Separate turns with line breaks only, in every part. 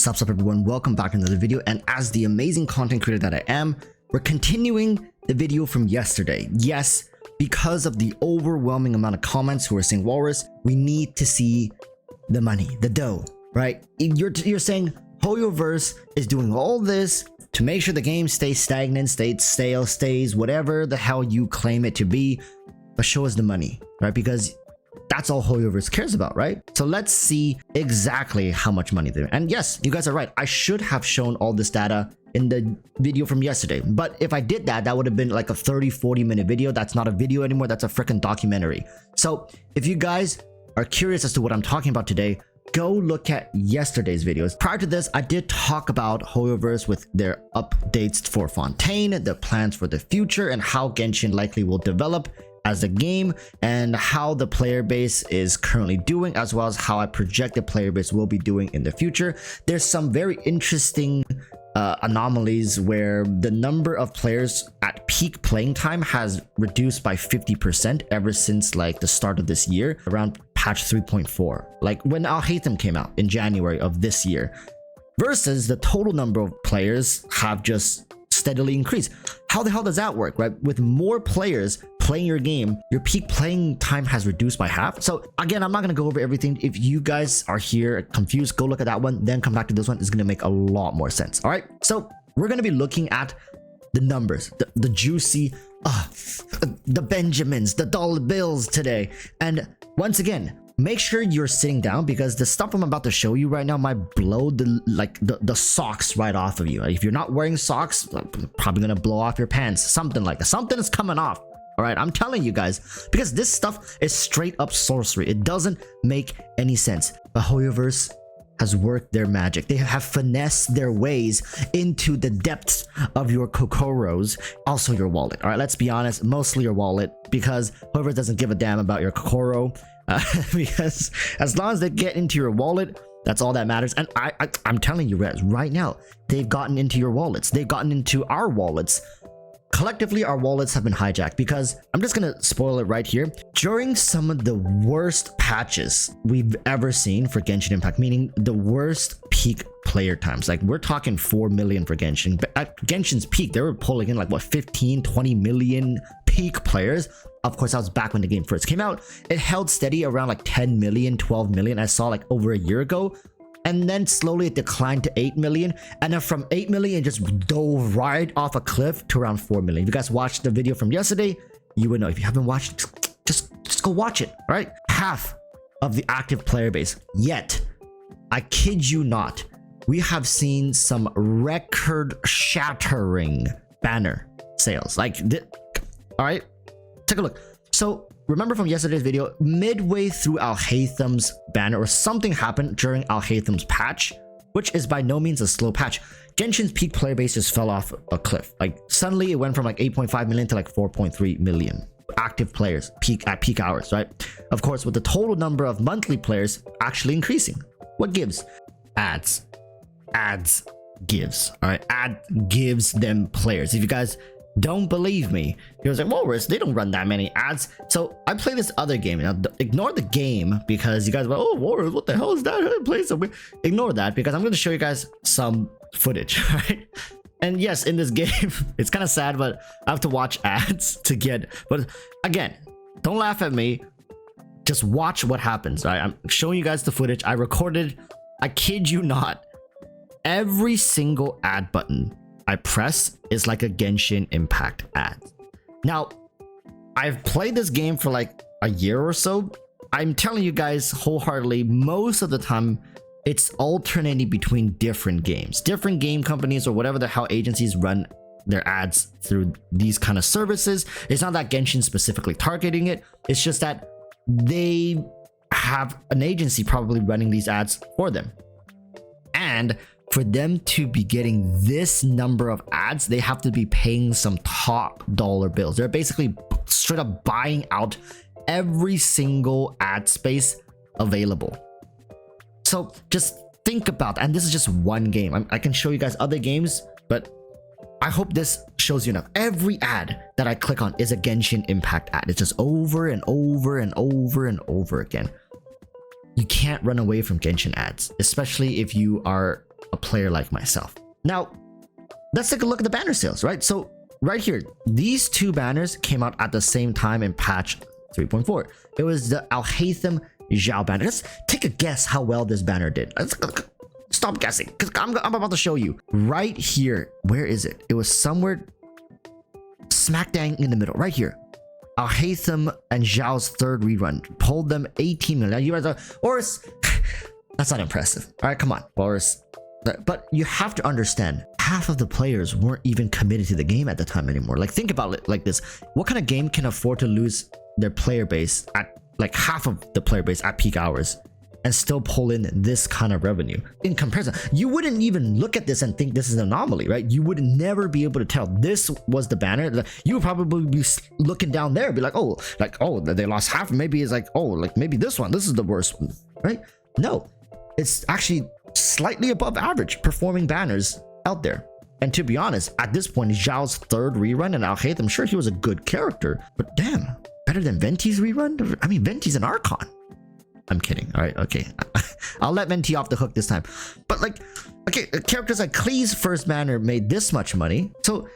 Sup everyone, welcome back to another video, and as the amazing content creator that I am, we're continuing the video from yesterday. Yes, because of the overwhelming amount of comments who are saying, Walrus, we need to see the money, the dough, right? You're saying HoYoVerse is doing all this to make sure the game stays stagnant, stays stale, stays whatever the hell you claim it to be, but show us the money, right? Because that's all HoYoVerse cares about, right? So let's see exactly how much money they're. And yes, you guys are right. I should have shown all this data in the video from yesterday. But if I did that, that would have been like a 30-40 minute video. That's not a video anymore. That's a freaking documentary. So if you guys are curious as to what I'm talking about today, go look at yesterday's videos. Prior to this, I did talk about HoYoVerse with their updates for Fontaine, their plans for the future, and how Genshin likely will develop as a game, and how the player base is currently doing, as well as how I project the player base will be doing in the future. There's some very interesting anomalies where the number of players at peak playing time has reduced by 50% ever since like the start of this year, around patch 3.4, like when Alhaitham came out in January of this year, versus the total number of players have just steadily increased. How the hell does that work, right? With more players playing your game, your peak playing time has reduced by half. So again, I'm not going to go over everything. If you guys are here confused, go look at that one, then come back to this one. It's going to make a lot more sense. All right, so we're going to be looking at the numbers, the juicy the Benjamins, the dollar bills today. And once again, make sure you're sitting down, because the stuff I'm about to show you right now might blow the socks right off of you. If you're not wearing socks, probably gonna blow off your pants, something like that. Something is coming off. All right, I'm telling you guys, because this stuff is straight up sorcery. It doesn't make any sense. But HoYoVerse has worked their magic. They have finessed their ways into the depths of your Kokoros, also your wallet. All right, let's be honest, mostly your wallet, because HoYoVerse doesn't give a damn about your Kokoro. Because as long as they get into your wallet, that's all that matters. And I'm telling you guys right now, they've gotten into your wallets. They've gotten into our wallets. Collectively, our wallets have been hijacked, because I'm just gonna spoil it right here. During some of the worst patches we've ever seen for Genshin Impact, meaning the worst peak player times, like we're talking 4 million for Genshin. But at Genshin's peak, they were pulling in like what, 15-20 million peak players. Of course, that was back when the game first came out. It held steady around like 10 million, 12 million. I saw like over a year ago. And then slowly it declined to 8 million. And then from 8 million, it just dove right off a cliff to around 4 million. If you guys watched the video from yesterday, you would know. If you haven't watched, just go watch it, all right? Half of the active player base. Yet, I kid you not, we have seen some record-shattering banner sales. Like, all right, take a look. So remember from yesterday's video, midway through Alhaitham's banner, or something happened during Alhaitham's patch, which is by no means a slow patch. Genshin's peak player base just fell off a cliff. Like suddenly it went from like 8.5 million to like 4.3 million active players at peak hours, right? Of course, with the total number of monthly players actually increasing. What gives? Ads gives. All right, ad gives them players. If you guys don't believe me, he was like, Walrus, they don't run that many ads. So I play this other game. Now ignore the game, because you guys are like, oh, Walrus, what the hell is that? I play some weird. Ignore that, because I'm going to show you guys some footage, right? And yes, in this game, it's kind of sad, but I have to watch ads to get. But again, don't laugh at me. Just watch what happens. Right? I'm showing you guys the footage I recorded. I kid you not, every single ad button I press is like a Genshin Impact ad. Now, I've played this game for like a year or so. I'm telling you guys wholeheartedly, most of the time, it's alternating between different games. Different game companies or whatever the hell agencies run their ads through these kind of services. It's not that Genshin specifically targeting it. It's just that they have an agency probably running these ads for them. And for them to be getting this number of ads, they have to be paying some top dollar bills. They're basically straight up buying out every single ad space available. So just think about that. And this is just one game. I can show you guys other games, but I hope this shows you enough. Every ad that I click on is a Genshin Impact ad. It's just over and over and over and over again. You can't run away from Genshin ads, especially if you are a player like myself. Now, let's take a look at the banner sales, right? So right here, these two banners came out at the same time in patch 3.4. It was the Al-Haytham Zhao banner. Let's take a guess how well this banner did. Stop guessing, because I'm about to show you. Right here, where is it? It was somewhere smack dang in the middle, right here. Al-Haytham and Zhao's third rerun pulled them 18 million. You guys are, Walrus, that's not impressive. All right, come on, Walrus. But you have to understand, half of the players weren't even committed to the game at the time anymore. Like, think about it like this. What kind of game can afford to lose their player base at like half of the player base at peak hours and still pull in this kind of revenue? In comparison, you wouldn't even look at this and think this is an anomaly, right? You would never be able to tell this was the banner. You would probably be looking down there and be like, oh, they lost half. Maybe it's like, oh, like maybe this is the worst one, right? No, it's actually slightly above average performing banners out there. And to be honest, at this point, Zhao's third rerun and Al-Haytham, I'm sure he was a good character, but damn, better than Venti's rerun? I mean, Venti's an Archon. I'm kidding. All right, okay. I'll let Venti off the hook this time. But like, okay, characters like Klee's first banner made this much money. So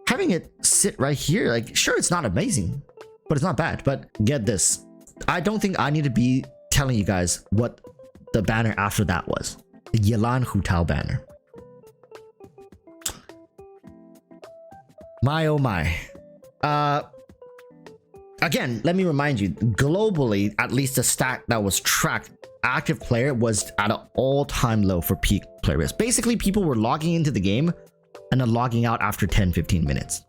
having it sit right here, like, sure, it's not amazing, but it's not bad. But get this. I don't think I need to be telling you guys what the banner after that was. The Yelan Hu Tao banner. My oh my. Again, let me remind you, globally, at least the stat that was tracked, active player was at an all-time low for peak player base. Basically, people were logging into the game and then logging out after 10-15 minutes.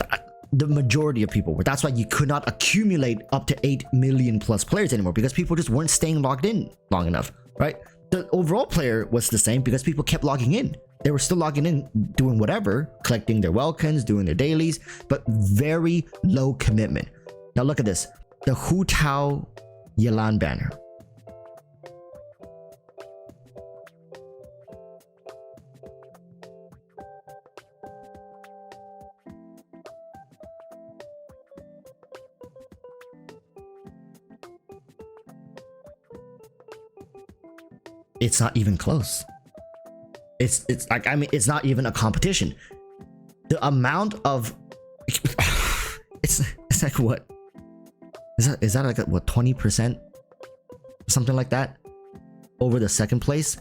The majority of people were. That's why you could not accumulate up to 8 million plus players anymore, because people just weren't staying logged in long enough, right? The overall player was the same because people kept logging in. They were still logging in, doing whatever, collecting their welcons, doing their dailies, but very low commitment. Now look at this, the Hu Tao Yelan banner. It's not even close. It's like, I mean, it's not even a competition. The amount of it's like, what is that like what, 20%, something like that, over the second place?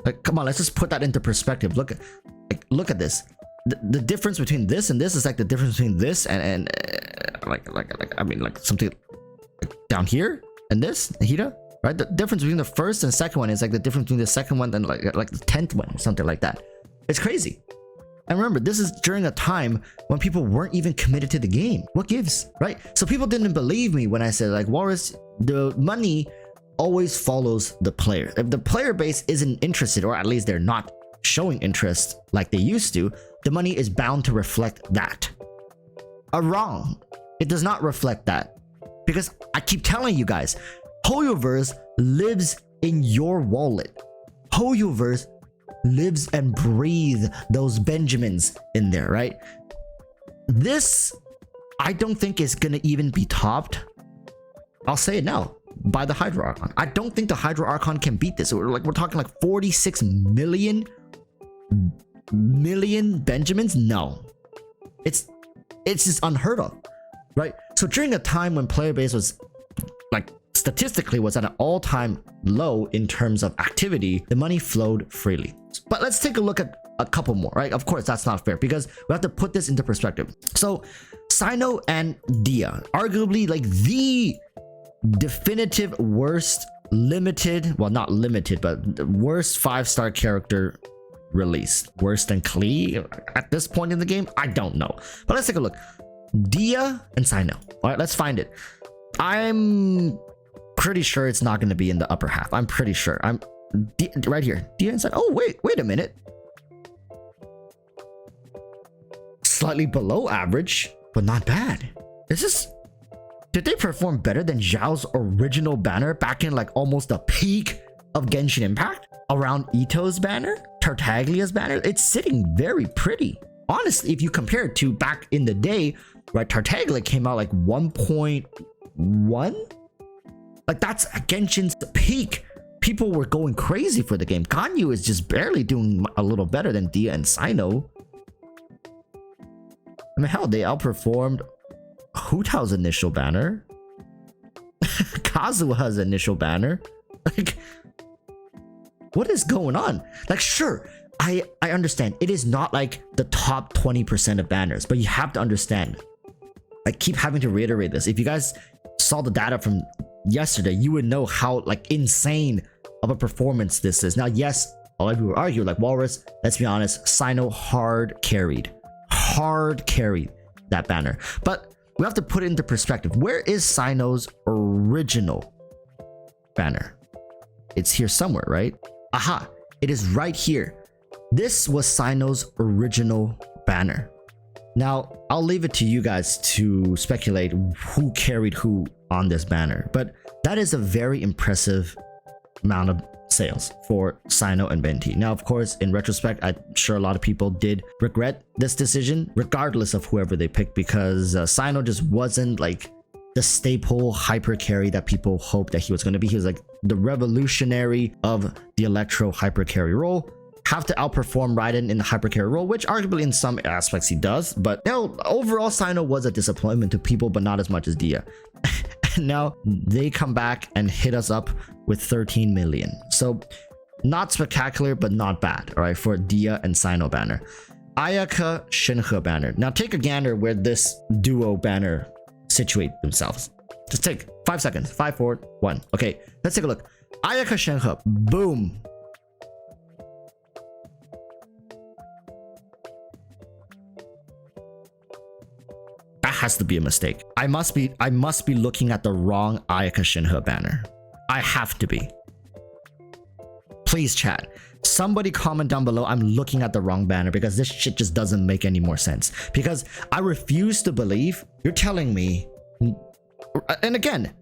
Like, come on, let's just put that into perspective. Look at this. The difference between this and this is like the difference between this and I mean, like something like down here and this, Hida, right? The difference between the first and second one is like the difference between the second one and like the 10th one, something like that. It's crazy. And remember, this is during a time when people weren't even committed to the game. What gives, right? So people didn't believe me when I said, like, Walrus, the money always follows the player. If the player base isn't interested, or at least they're not showing interest like they used to, the money is bound to reflect that. Wrong. It does not reflect that. Because I keep telling you guys, HoYoverse lives in your wallet. HoYoverse lives and breathes those Benjamins in there, right? This, I don't think is gonna even be topped. I'll say it now, by the Hydra Archon. I don't think the Hydra Archon can beat this. We're talking like 46 million Benjamins. No, it's just unheard of, right? So during a time when player base was like statistically was at an all-time low in terms of activity, the money flowed freely. But let's take a look at a couple more, right? Of course, that's not fair because we have to put this into perspective. So Sino and Dia, arguably like the definitive worst limited, well, not limited, but the worst 5-star character release. Worse than Klee at this point in the game? I don't know. But let's take a look. Dia and Sino. All right, let's find it. I'm pretty sure it's not going to be in the upper half. I'm pretty sure. I'm right here. Dia and Sino. Oh, wait a minute. Slightly below average, but not bad. Did they perform better than Zhao's original banner back in like almost the peak of Genshin Impact? Around Ito's banner? Tartaglia's banner? It's sitting very pretty. Honestly, if you compare it to back in the day, right, Tartaglia came out like 1.1? Like that's Genshin's peak people were going crazy for the game. Ganyu is just barely doing a little better than Dia and Sino. I mean, hell, they outperformed Hu Tao's initial banner. Kazuha's initial banner. Like, what is going on? Like, sure, I understand. It is not like the top 20% of banners, but you have to understand. I keep having to reiterate this. If you guys saw the data from yesterday, you would know how like insane of a performance this is. Now, yes, a lot of people argue like Walrus, let's be honest, Sino hard carried that banner. But we have to put it into perspective. Where is Sino's original banner? It's here somewhere, right? Aha, it is right here. This was Sino's original banner. Now, I'll leave it to you guys to speculate who carried who on this banner, but that is a very impressive amount of sales for Sino and Venti. Now, of course, in retrospect, I'm sure a lot of people did regret this decision, regardless of whoever they picked, because Sino just wasn't like the staple hyper carry that people hoped that he was going to be. He was like the revolutionary of the Electro hyper carry role. Have to outperform Raiden in the hyper carry role, which arguably in some aspects he does, but no, overall Sino was a disappointment to people, but not as much as Dia. And now they come back and hit us up with 13 million. So not spectacular, but not bad, all right, for Dia and Sino banner. Ayaka Shenhe banner. Now take a gander where this duo banner situate themselves. Just take 5 seconds. 5, 4, 1. Okay, let's take a look. Ayaka Shenhe, boom. Has to be a mistake. I must be looking at the wrong Ayaka Shenhe banner. I have to be. Please chat. Somebody comment down below I'm looking at the wrong banner, because this shit just doesn't make any more sense. Because I refuse to believe you're telling me, and again,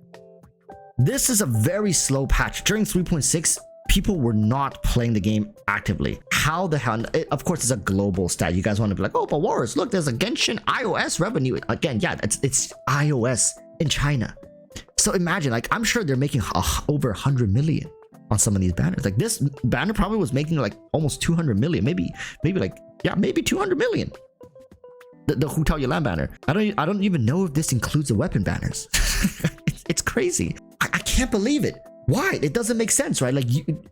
this is a very slow patch. During 3.6, people were not playing the game actively. How the hell? Of course, it's a global stat. You guys want to be like, oh, but Walrus, look, there's a Genshin iOS revenue. Again, yeah, it's iOS in China. So imagine, like, I'm sure they're making over 100 million on some of these banners. Like, this banner probably was making like almost 200 million, maybe like, yeah, maybe 200 million. The Hu Tao Yelan banner. I don't even know if this includes the weapon banners. It's crazy. I can't believe it. Why? It doesn't make sense, right? Like, you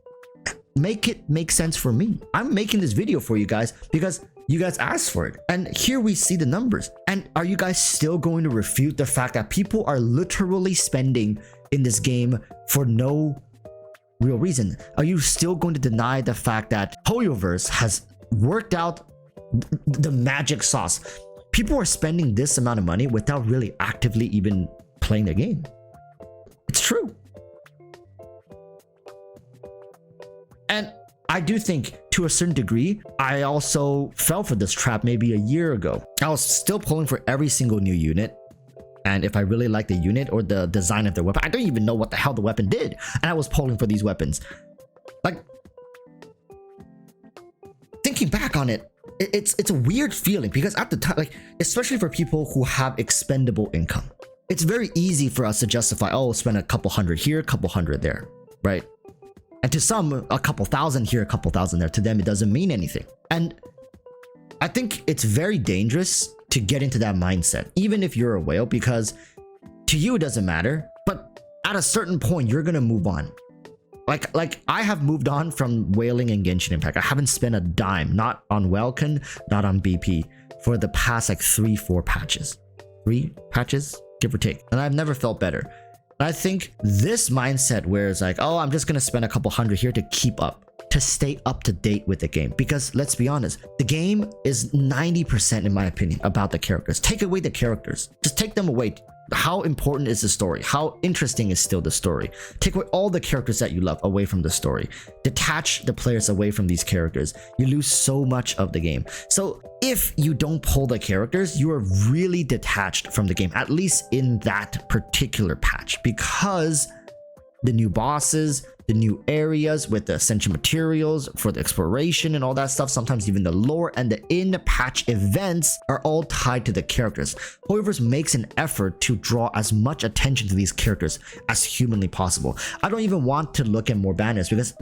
make it make sense for me. I'm making this video for you guys because you guys asked for it. And here we see the numbers. And are you guys still going to refute the fact that people are literally spending in this game for no real reason? Are you still going to deny the fact that HoYoverse has worked out the magic sauce? People are spending this amount of money without really actively even playing the game. It's true. And I do think, to a certain degree, I also fell for this trap maybe a year ago. I was still pulling for every single new unit. And if I really like the unit or the design of their weapon, I don't even know what the hell the weapon did. And I was pulling for these weapons. Like, thinking back on it, it's a weird feeling, because at the time, like, especially for people who have expendable income, it's very easy for us to justify, oh, spend a couple hundred here, a couple hundred there, right? And to some, a couple thousand here, a couple thousand there. To them, it doesn't mean anything. And I think it's very dangerous to get into that mindset, even if you're a whale, because to you, it doesn't matter. But at a certain point, you're going to move on. Like I have moved on from whaling and Genshin Impact. I haven't spent a dime, not on Welcon, not on BP, for the past like 3-4 patches. 3 patches, give or take. And I've never felt better. I think this mindset where it's like, oh, I'm just going to spend a couple hundred here to keep up, to stay up to date with the game. Because let's be honest, the game is 90%, in my opinion, about the characters. Take away the characters. Just take them away. How important is the story? How interesting is still the story? Take away all the characters that you love away from the story. Detach the players away from these characters. You lose so much of the game. So if you don't pull the characters, you are really detached from the game, at least in that particular patch, because the new bosses, the new areas with the essential materials for the exploration and all that stuff. Sometimes even the lore and the in-patch events are all tied to the characters. HoYoverse makes an effort to draw as much attention to these characters as humanly possible. I don't even want to look at more banners because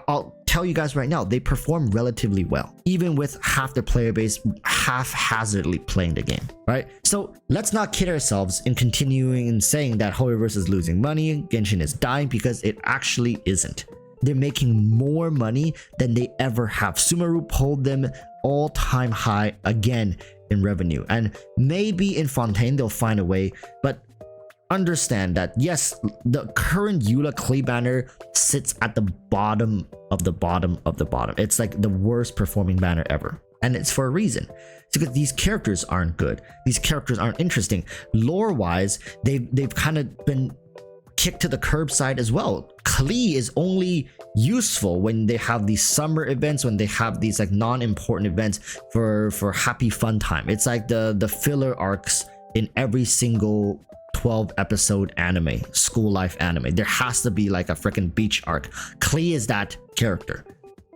I'll tell you guys right now, they perform relatively well, even with half their player base haphazardly playing the game, right? So let's not kid ourselves in continuing and saying that HoYoverse is losing money, Genshin is dying, because it actually isn't. They're making more money than they ever have. Sumeru pulled them all-time high again in revenue, and maybe in Fontaine they'll find a way, but understand that yes, the current Eula Klee banner sits at the bottom of the bottom of the bottom. It's like the worst performing banner ever, and it's for a reason. It's because these characters aren't good, these characters aren't interesting. Lore wise, they've kind of been kicked to the curbside as well. Klee is only useful when they have these summer events, when they have these like non-important events for happy fun time. It's like the filler arcs in every single 12 episode anime, school life anime. There has to be like a freaking beach arc. Klee is that character,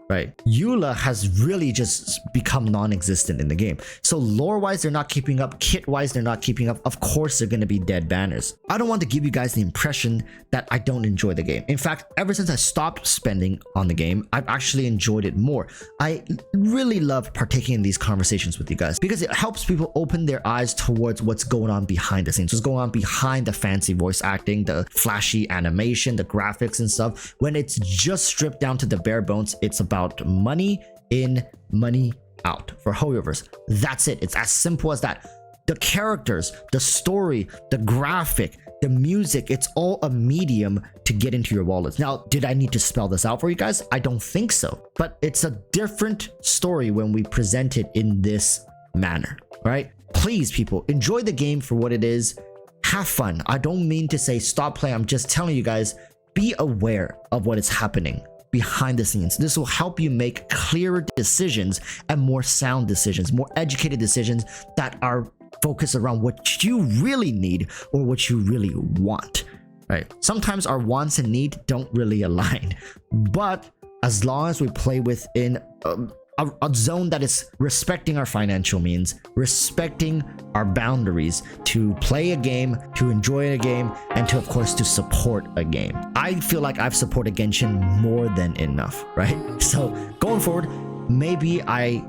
right? Eula has really just become non-existent in the game. So lore wise, they're not keeping up. Kit wise, they're not keeping up. Of course, they're going to be dead banners. I don't want to give you guys the impression that I don't enjoy the game. In fact, ever since I stopped spending on the game, I've actually enjoyed it more. I really love partaking in these conversations with you guys because it helps people open their eyes towards what's going on behind the scenes, what's going on behind the fancy voice acting, the flashy animation, the graphics and stuff. When it's just stripped down to the bare bones, it's about money in, money out for HoYoverse. That's it. It's as simple as that. The characters, the story, the graphic, the music, it's all a medium to get into your wallets. Now, did I need to spell this out for you guys? I don't think so, but it's a different story when we present it in this manner, right? Please, people, enjoy the game for what it is. Have fun. I don't mean to say stop playing. I'm just telling you guys, be aware of what is happening behind the scenes. This will help you make clearer decisions and more sound decisions, more educated decisions that are focused around what you really need or what you really want, right? Sometimes our wants and needs don't really align, but as long as we play within a zone that is respecting our financial means, respecting our boundaries to play a game, to enjoy a game, and to, of course, to support a game. I feel like I've supported Genshin more than enough, right? So going forward, maybe I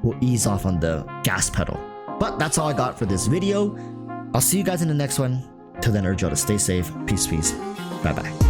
will ease off on the gas pedal. But that's all I got for this video. I'll see you guys in the next one. Till then, urge y'all to stay safe. Peace, peace. Bye-bye.